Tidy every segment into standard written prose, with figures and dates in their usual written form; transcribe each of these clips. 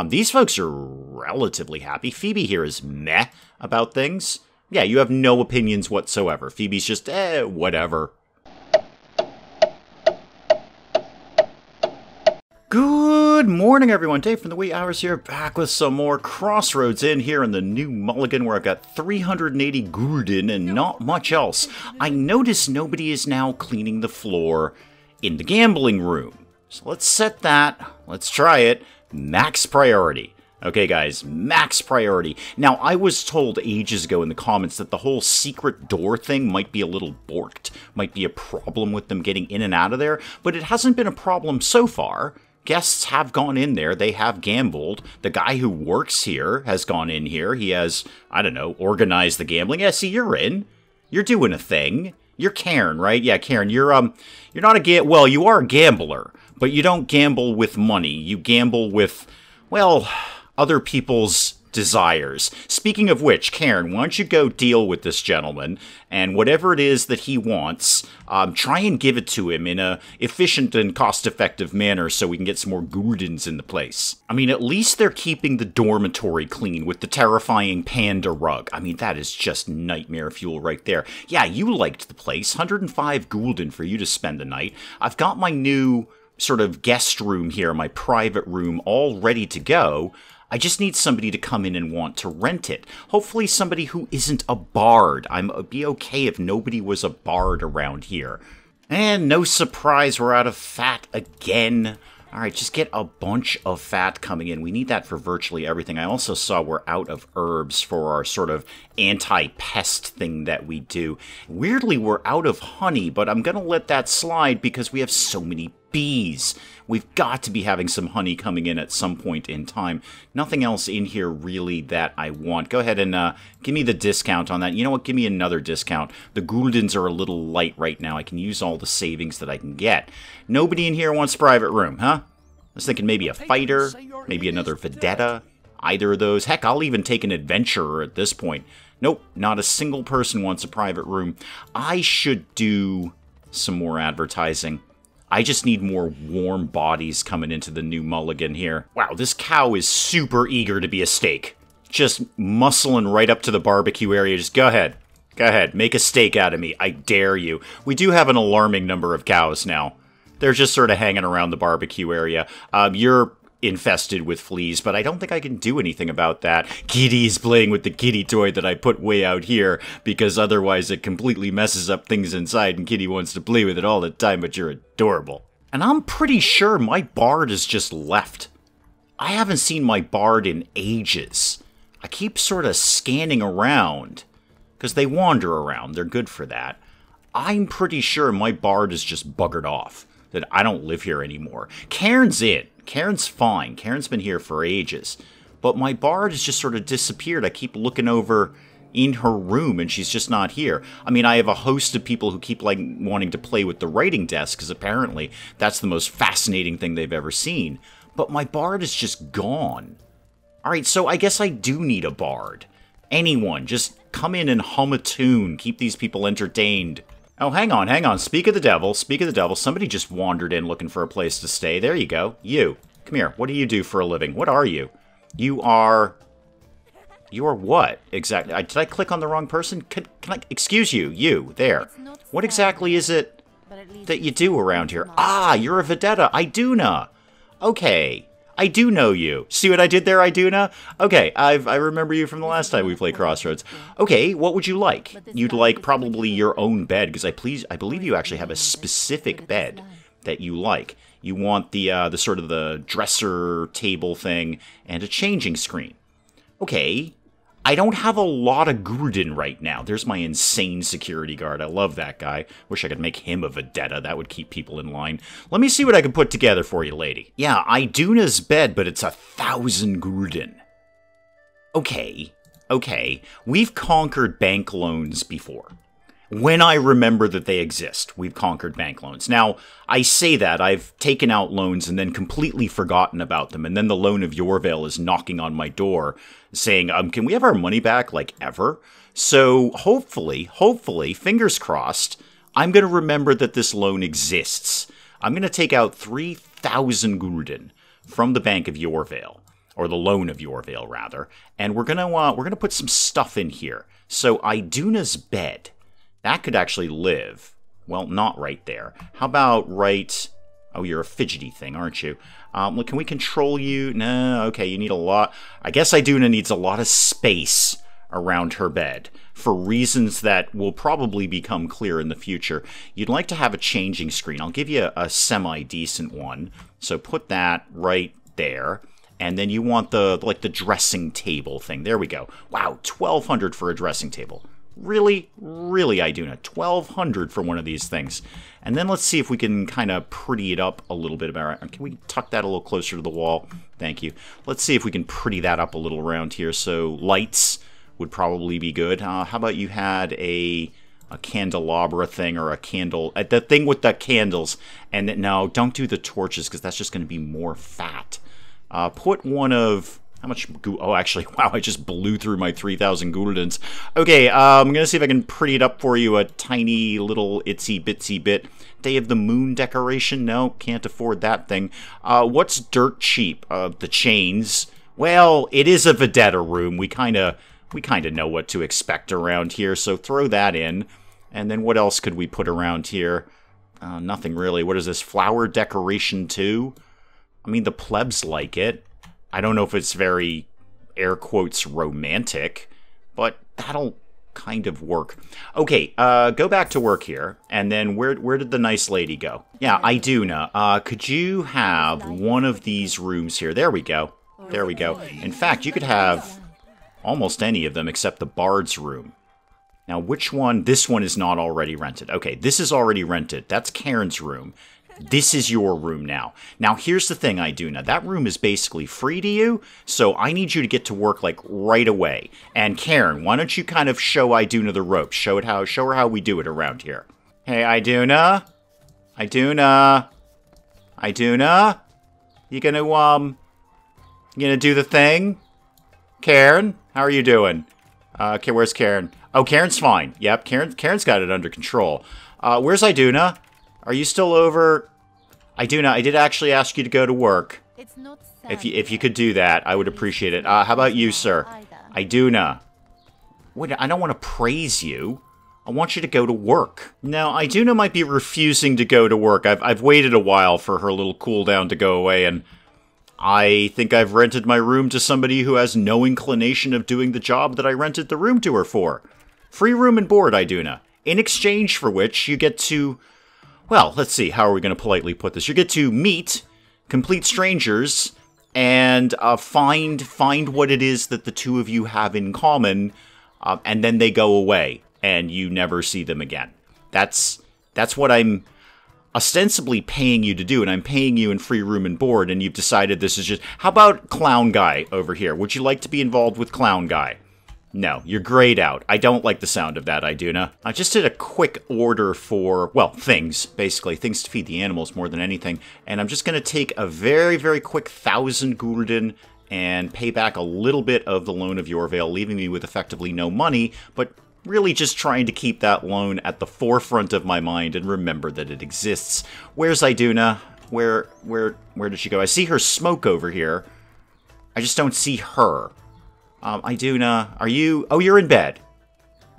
These folks are relatively happy. Phoebe here is meh about things. Yeah, you have no opinions whatsoever. Phoebe's just, whatever. Good morning, everyone. Dave from the wee hours here, back with some more Crossroads Inn here in the New Mulligan, where I've got 380 gulden and not much else. I notice nobody is now cleaning the floor in the gambling room. So let's set that. Let's try it. Max priority. Okay, guys, max priority. Now, I was told ages ago in the comments that the whole secret door thing might be a little borked, might be a problem with them getting in and out of there, but it hasn't been a problem so far. Guests have gone in there. They have gambled. The guy who works here has gone in here. He has, I don't know, organized the gambling. Yeah, see, you're in. You're doing a thing. You're Karen, right? Yeah, Karen, you're not well, you are a gambler, but you don't gamble with money. You gamble with, well, other people's desires. Speaking of which, Karen, why don't you go deal with this gentleman, and whatever it is that he wants, try and give it to him in a efficient and cost-effective manner so we can get some more guldens in the place. I mean, at least they're keeping the dormitory clean with the terrifying panda rug. I mean, that is just nightmare fuel right there. Yeah, you liked the place. 105 gulden for you to spend the night. I've got my new sort of guest room here, my private room, all ready to go. I just need somebody to come in and want to rent it. Hopefully somebody who isn't a bard. I'd be okay if nobody was a bard around here. And no surprise, we're out of fat again. Alright, just get a bunch of fat coming in. We need that for virtually everything. I also saw we're out of herbs for our sort of anti-pest thing that we do. Weirdly, we're out of honey, but I'm going to let that slide because we have so many bees. We've got to be having some honey coming in at some point in time. Nothing else in here really that I want. Go ahead and give me the discount on that. You know what? Give me another discount. The guldens are a little light right now. I can use all the savings that I can get. Nobody in here wants private room, huh? I was thinking maybe a fighter, maybe another Vedeta. Either of those. Heck, I'll even take an adventurer at this point. Nope, not a single person wants a private room. I should do some more advertising. I just need more warm bodies coming into the New Mulligan here. Wow, this cow is super eager to be a steak. Just muscling right up to the barbecue area. Just go ahead. Go ahead. Make a steak out of me. I dare you. We do have an alarming number of cows now. They're just sort of hanging around the barbecue area. You're infested with fleas, but I don't think I can do anything about that. Kitty's playing with the kitty toy that I put way out here, because otherwise it completely messes up things inside, and Kitty wants to play with it all the time, but you're adorable. And I'm pretty sure my bard has just left. I haven't seen my bard in ages. I keep sort of scanning around, because they wander around. They're good for that. I'm pretty sure my bard is just buggered off, that I don't live here anymore. Karen's in. Karen's fine. Karen's been here for ages. But my bard has just sort of disappeared. I keep looking over in her room and she's just not here. I mean, I have a host of people who keep like wanting to play with the writing desk because apparently that's the most fascinating thing they've ever seen. But my bard is just gone. Alright, so I guess I do need a bard. Anyone, just come in and hum a tune. Keep these people entertained. Oh, hang on, hang on. Speak of the devil, speak of the devil. Somebody just wandered in looking for a place to stay. There you go. You. Come here. What do you do for a living? What are you? You are what? Exactly. Did I click on the wrong person? Can I... Excuse you. You. There. What exactly is it that you do around here? Ah, you're a Vedeta. Iduna. Okay. I do know you. See what I did there, Iduna? Okay, I remember you from the last time we played Crossroads. Okay, what would you like? You'd like probably your own bed, because I believe you actually have a specific bed that you like. You want the sort of the dresser table thing and a changing screen. Okay, I don't have a lot of gulden right now. There's my insane security guard. I love that guy. Wish I could make him a Vedeta. That would keep people in line. Let me see what I can put together for you, lady. Yeah, Iduna's bed, but it's 1,000 gulden. Okay, okay. We've conquered bank loans before. When I remember that they exist, we've conquered bank loans. Now, I say that, I've taken out loans and then completely forgotten about them, and then the loan of Yorvale is knocking on my door saying, can we have our money back, like, ever? So, hopefully, fingers crossed, I'm going to remember that this loan exists. I'm going to take out 3,000 gulden from the Bank of Yorvale. or the loan of Yorvale, rather. And we're gonna put some stuff in here. So Iduna's bed, that could actually live. Well, not right there. How about right... Oh, you're a fidgety thing, aren't you? Look, can we control you? No, okay, you need a lot. I guess Iduna needs a lot of space around her bed for reasons that will probably become clear in the future. You'd like to have a changing screen. I'll give you a semi-decent one. So put that right there. And then you want the dressing table thing. There we go. Wow, 1,200 for a dressing table. Really, really, Iduna, 1,200 for one of these things. And then let's see if we can kind of pretty it up a little bit. Can we tuck that a little closer to the wall? Thank you. Let's see if we can pretty that up a little around here. So lights would probably be good. How about you had a candelabra thing, or a candle, the thing with the candles. And no, don't do the torches, because that's just going to be more fat. Put one of... How much... Oh, actually, wow, I just blew through my 3,000 guldens. Okay, I'm going to see if I can pretty it up for you a tiny little itsy-bitsy bit. Day of the Moon decoration? No, can't afford that thing. What's dirt cheap? The chains. Well, it is a Vedeta room. We kind of know what to expect around here, so throw that in. And then what else could we put around here? Nothing really. What is this? Flower decoration too? I mean, the plebs like it. I don't know if it's very, air quotes, romantic, but that'll kind of work. Okay, go back to work here, and then where did the nice lady go? Yeah, Iduna, could you have one of these rooms here? There we go. There we go. In fact, you could have almost any of them except the bard's room. Now, which one? This one is not already rented. Okay, this is already rented. That's Karen's room. This is your room now. Now, here's the thing, Iduna. That room is basically free to you, so I need you to get to work, like, right away. And Karen, why don't you kind of show Iduna the ropes? Show her how we do it around here. Hey, Iduna? Iduna? Iduna? You gonna do the thing? Karen? How are you doing? Okay, where's Karen? Oh, Karen's fine. Yep, Karen's got it under control. Where's Iduna? Are you still over? Iduna, I did actually ask you to go to work. It's not if you could do that, I would appreciate it. How about you, sir? Iduna. Wait, I don't want to praise you. I want you to go to work. Now, Iduna might be refusing to go to work. I've waited a while for her little cooldown to go away, and I think I've rented my room to somebody who has no inclination of doing the job that I rented the room to her for. Free room and board, Iduna. In exchange for which, you get to... Well, let's see, how are we going to politely put this? You get to meet complete strangers and find what it is that the two of you have in common, and then they go away, and you never see them again. That's what I'm ostensibly paying you to do, and I'm paying you in free room and board, and you've decided this is just... How about Clown Guy over here? Would you like to be involved with Clown Guy? No, you're grayed out. I don't like the sound of that, Iduna. I just did a quick order for, well, things, basically. Things to feed the animals more than anything. And I'm just going to take a very, very quick 1,000 gulden and pay back a little bit of the loan of Yorvale, leaving me with effectively no money, but really just trying to keep that loan at the forefront of my mind and remember that it exists. Where's Iduna? Where did she go? I see her smoke over here. I just don't see her. Iduna, are you... Oh, you're in bed.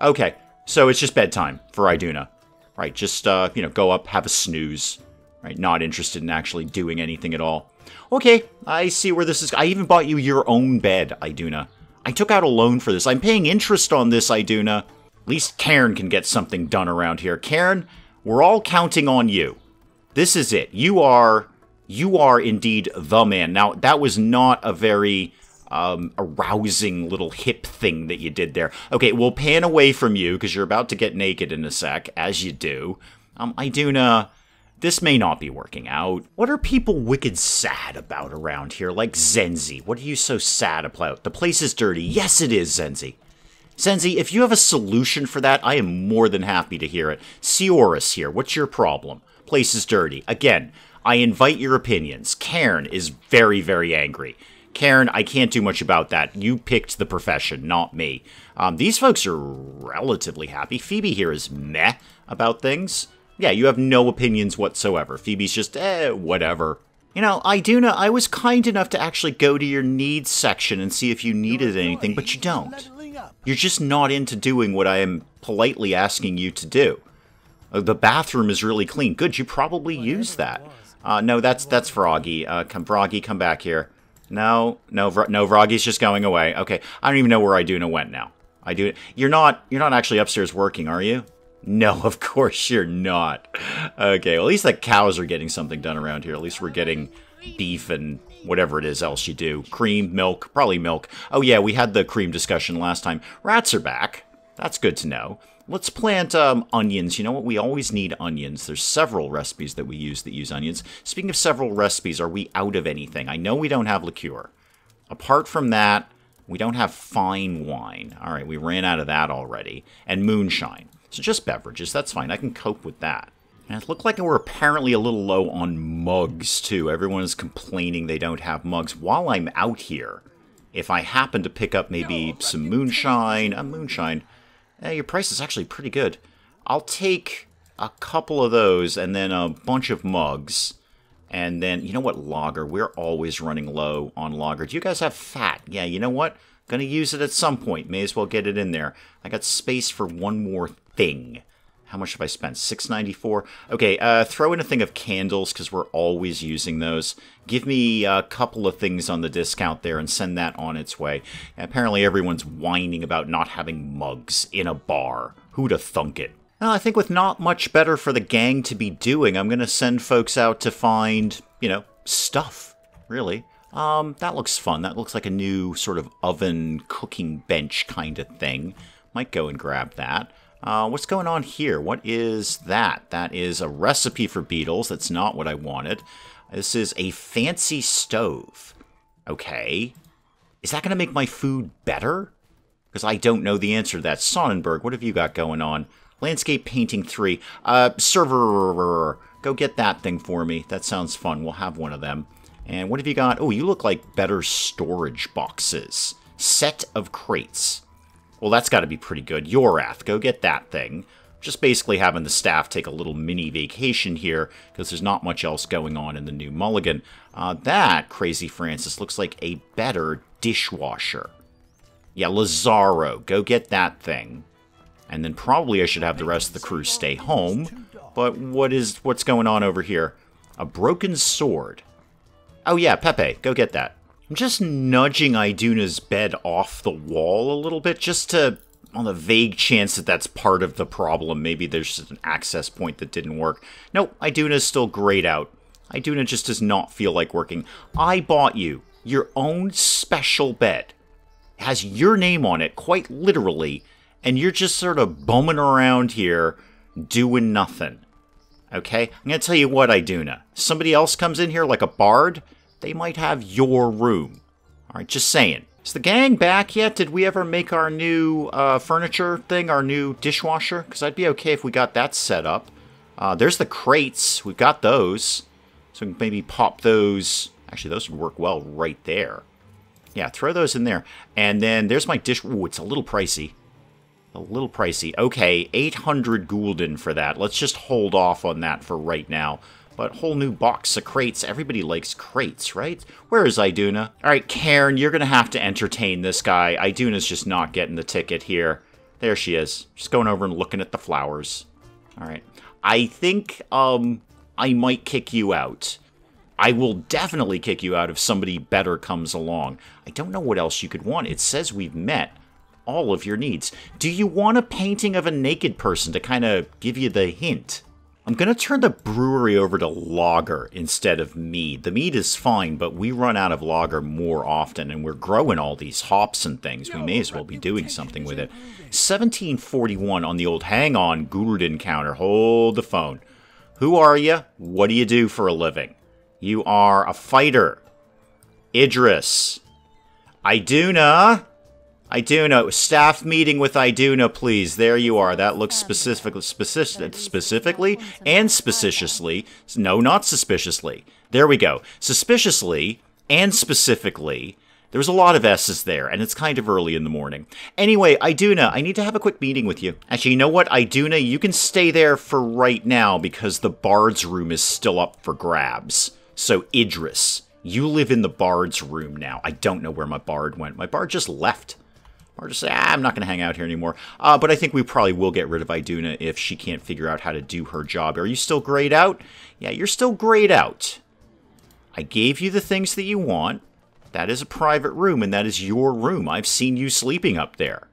Okay, so it's just bedtime for Iduna. Right, just, go up, have a snooze. Right, not interested in actually doing anything at all. Okay, I see where this is... I even bought you your own bed, Iduna. I took out a loan for this. I'm paying interest on this, Iduna. At least Karen can get something done around here. Karen, we're all counting on you. This is it. You are indeed the man. Now, that was not a very... arousing little hip thing that you did there. Okay, we'll pan away from you, because you're about to get naked in a sec, as you do. Iduna, this may not be working out. What are people wicked sad about around here? Like Zenzi. What are you so sad about? The place is dirty. Yes, it is, Zenzi. Zenzi, if you have a solution for that, I am more than happy to hear it. Sioris here, what's your problem? Place is dirty. Again, I invite your opinions. Cairn is very, very angry. Karen, I can't do much about that. You picked the profession, not me. These folks are relatively happy. Phoebe here is meh about things. Yeah, you have no opinions whatsoever. Phoebe's just, whatever. You know, Iduna, I was kind enough to actually go to your needs section and see if you needed anything, but you don't. You're just not into doing what I am politely asking you to do. The bathroom is really clean. Good, you probably use that. No, that's Froggy. Froggy, come back here. No, Froggy's just going away. Okay, I don't even know where Iduna went now. You're not actually upstairs working, are you? No, of course you're not. Okay, well, at least the cows are getting something done around here. At least we're getting beef and whatever it is else you do. Cream, milk, probably milk. Oh yeah, we had the cream discussion last time. Rats are back. That's good to know. Let's plant onions. You know what? We always need onions. There's several recipes that we use that use onions. Speaking of several recipes, are we out of anything? I know we don't have liqueur. Apart from that, we don't have fine wine. All right, we ran out of that already. And moonshine. So just beverages. That's fine. I can cope with that. And it looked like we're apparently a little low on mugs, too. Everyone is complaining they don't have mugs. While I'm out here, if I happen to pick up maybe some moonshine, your price is actually pretty good. I'll take a couple of those and then a bunch of mugs. And then, you know what, lager? We're always running low on lager. Do you guys have fat? Yeah, you know what? Gonna use it at some point. May as well get it in there. I got space for one more thing. How much have I spent? $6.94? Okay, throw in a thing of candles, because we're always using those. Give me a couple of things on the discount there and send that on its way. And apparently everyone's whining about not having mugs in a bar. Who'da thunk it? Well, I think with not much better for the gang to be doing, I'm going to send folks out to find, you know, stuff, really. That looks fun. That looks like a new sort of oven cooking bench kind of thing. Might go and grab that. What's going on here? What is that? That is a recipe for beetles. That's not what I wanted. This is a fancy stove. Okay. Is that going to make my food better? Because I don't know the answer to that. Sonnenberg, what have you got going on? Landscape Painting 3. Server, go get that thing for me. That sounds fun. We'll have one of them. And what have you got? Oh, you look like better storage boxes. Set of crates. Well, that's got to be pretty good. Yorath, go get that thing. Just basically having the staff take a little mini vacation here, because there's not much else going on in the new Mulligan. That, Crazy Francis, looks like a better dishwasher. Yeah, Lazaro, go get that thing. And then probably I should have the rest of the crew stay home. But what's going on over here? A broken sword. Oh yeah, Pepe, go get that. I'm just nudging Iduna's bed off the wall a little bit, just to, on the vague chance that that's part of the problem. Maybe there's just an access point that didn't work. Nope, Iduna's still grayed out. Iduna just does not feel like working. I bought you your own special bed. It has your name on it, quite literally, and you're just sort of bumming around here doing nothing. Okay? I'm going to tell you what, Iduna. Somebody else comes in here like a bard, they might have your room. Alright, just saying. Is the gang back yet? Did we ever make our new furniture thing, our new dishwasher? Because I'd be okay if we got that set up. There's the crates. We've got those. So we can maybe pop those. Actually, those would work well right there. Yeah, throw those in there. And then there's my dish. Ooh, it's a little pricey. A little pricey. Okay, 800 gulden for that. Let's just hold off on that for right now. But whole new box of crates. Everybody likes crates, right? Where is Iduna? All right, Cairn, you're going to have to entertain this guy. Iduna's just not getting the ticket here. There she is. Just going over and looking at the flowers. All right. I think I might kick you out. I will definitely kick you out if somebody better comes along. I don't know what else you could want. It says we've met all of your needs. Do you want a painting of a naked person to kind of give you the hint? I'm going to turn the brewery over to lager instead of mead. The mead is fine, but we run out of lager more often, and we're growing all these hops and things. We may as well be doing something with it. 1741 on the old hang-on Gulden counter. Hold the phone. Who are you? What do you do for a living? You are a fighter. Idris. Iduna. Iduna, staff meeting with Iduna, please. There you are. That looks specifically and suspiciously. No, not suspiciously. There we go. Suspiciously and specifically. There's a lot of S's there, and it's kind of early in the morning. Anyway, Iduna, I need to have a quick meeting with you. Actually, you know what, Iduna? You can stay there for right now because the bard's room is still up for grabs. So, Idris, you live in the bard's room now. I don't know where my bard went. My bard just left. Or just say, I'm not going to hang out here anymore. But I think we probably will get rid of Iduna if she can't figure out how to do her job. Are you still grayed out? Yeah, you're still grayed out. I gave you the things that you want. That is a private room, and that is your room. I've seen you sleeping up there.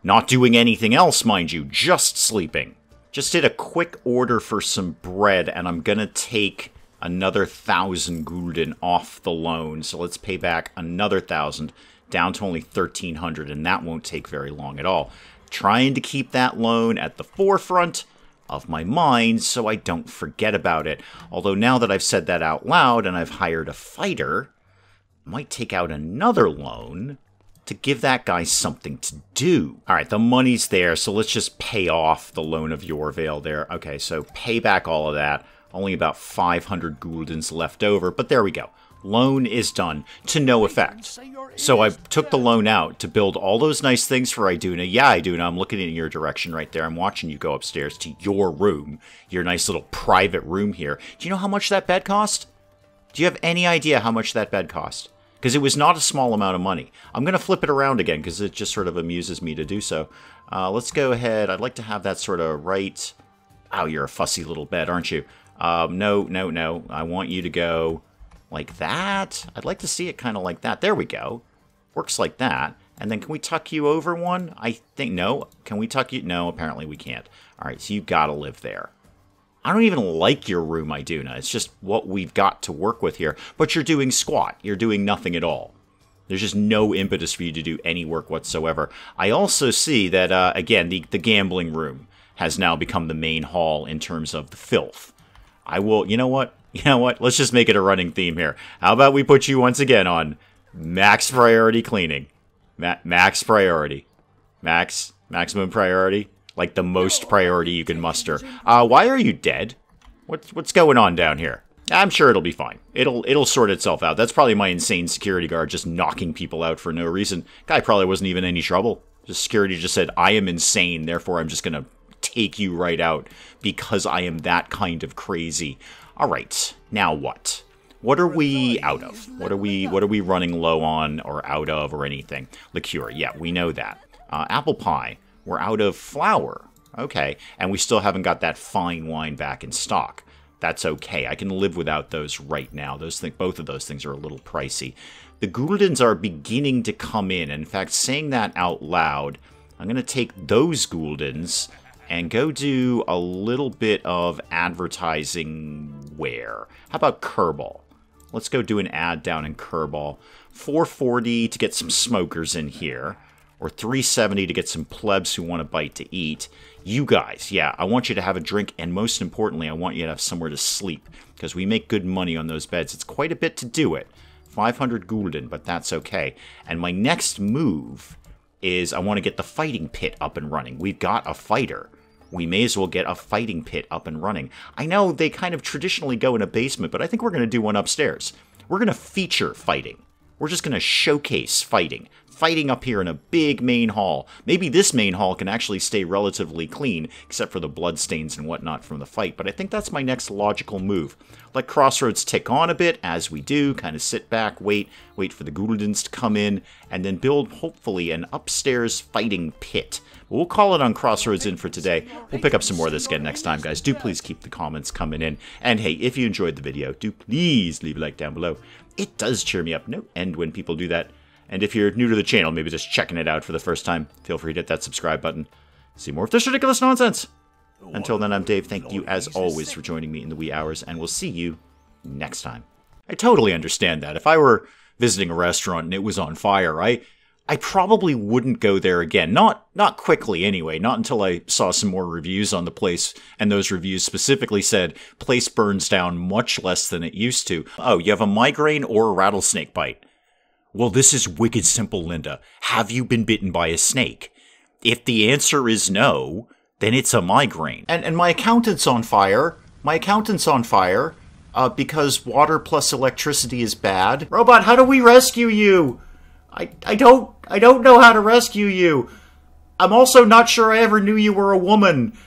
Not doing anything else, mind you, just sleeping. Just did a quick order for some bread, and I'm going to take another 1,000 gulden off the loan. So let's pay back another 1,000. Down to only 1,300, and that won't take very long at all. Trying to keep that loan at the forefront of my mind so I don't forget about it. Although now that I've said that out loud and I've hired a fighter, I might take out another loan to give that guy something to do. All right, the money's there, so let's just pay off the loan of Yorvale there. Okay, so pay back all of that. Only about 500 guldens left over, but there we go. Loan is done, to no effect. So I took the loan out to build all those nice things for Iduna. Yeah, Iduna, I'm looking in your direction right there. I'm watching you go upstairs to your room, your nice little private room here. Do you know how much that bed cost? Do you have any idea how much that bed cost? Because it was not a small amount of money. I'm going to flip it around again because it just sort of amuses me to do so. Let's go ahead. I'd like to have that sort of right... Oh, you're a fussy little bed, aren't you? No. I want you to go... like that? I'd like to see it kind of like that. There we go. Works like that. And then can we tuck you over one? I think, no. Can we tuck you? No, apparently we can't. All right, so you've got to live there. I don't even like your room, Iduna. It's just what we've got to work with here. But you're doing squat. You're doing nothing at all. There's just no impetus for you to do any work whatsoever. I also see that, again, the gambling room has now become the main hall in terms of the filth. I will, you know what? You know what? Let's just make it a running theme here. How about we put you once again on max priority cleaning? Max priority. Maximum priority? Like the most priority you can muster. Why are you dead? What's going on down here? I'm sure it'll be fine. It'll sort itself out. That's probably my insane security guard just knocking people out for no reason. Guy probably wasn't even any trouble. Just security just said, I am insane, therefore I'm just gonna take you right out because I am that kind of crazy. All right, now what? What are we out of? What are we running low on or out of or anything? Liqueur, yeah, we know that. Apple pie, we're out of flour. Okay, and we still haven't got that fine wine back in stock. That's okay. I can live without those right now. Both of those things are a little pricey. The guldens are beginning to come in. In fact, saying that out loud, I'm going to take those guldens and go do a little bit of advertising where? How about Kerbal? Let's go do an ad down in Kerbal. 440 to get some smokers in here. Or 370 to get some plebs who want a bite to eat. You guys, yeah, I want you to have a drink, and most importantly, I want you to have somewhere to sleep, because we make good money on those beds. It's quite a bit to do it. 500 gulden, but that's okay. And my next move is I want to get the fighting pit up and running. We've got a fighter. We may as well get a fighting pit up and running. I know they kind of traditionally go in a basement, but I think we're going to do one upstairs. We're going to feature fighting. We're just going to showcase fighting. Fighting up here in a big main hall. Maybe this main hall can actually stay relatively clean, except for the bloodstains and whatnot from the fight. But I think that's my next logical move. Let Crossroads tick on a bit, as we do. Kind of sit back, wait for the guldens to come in, and then build, hopefully, an upstairs fighting pit. We'll call it on Crossroads Inn for today. We'll pick up some more of this again next time, guys. Do please keep the comments coming in. And hey, if you enjoyed the video, do please leave a like down below. It does cheer me up no end when people do that. And if you're new to the channel, maybe just checking it out for the first time, feel free to hit that subscribe button. See more of this ridiculous nonsense. Until then, I'm Dave. Thank you, as always, for joining me in the wee hours, and we'll see you next time. I totally understand that. If I were visiting a restaurant and it was on fire, I probably wouldn't go there again. Not quickly, anyway. Not until I saw some more reviews on the place, and those reviews specifically said, place burns down much less than it used to. Oh, you have a migraine or a rattlesnake bite. Well, this is wicked simple, Linda. Have you been bitten by a snake? If the answer is no, then it's a migraine. And my accountant's on fire. My accountant's on fire. Because water plus electricity is bad. Robot, how do we rescue you? I don't know how to rescue you. I'm also not sure I ever knew you were a woman.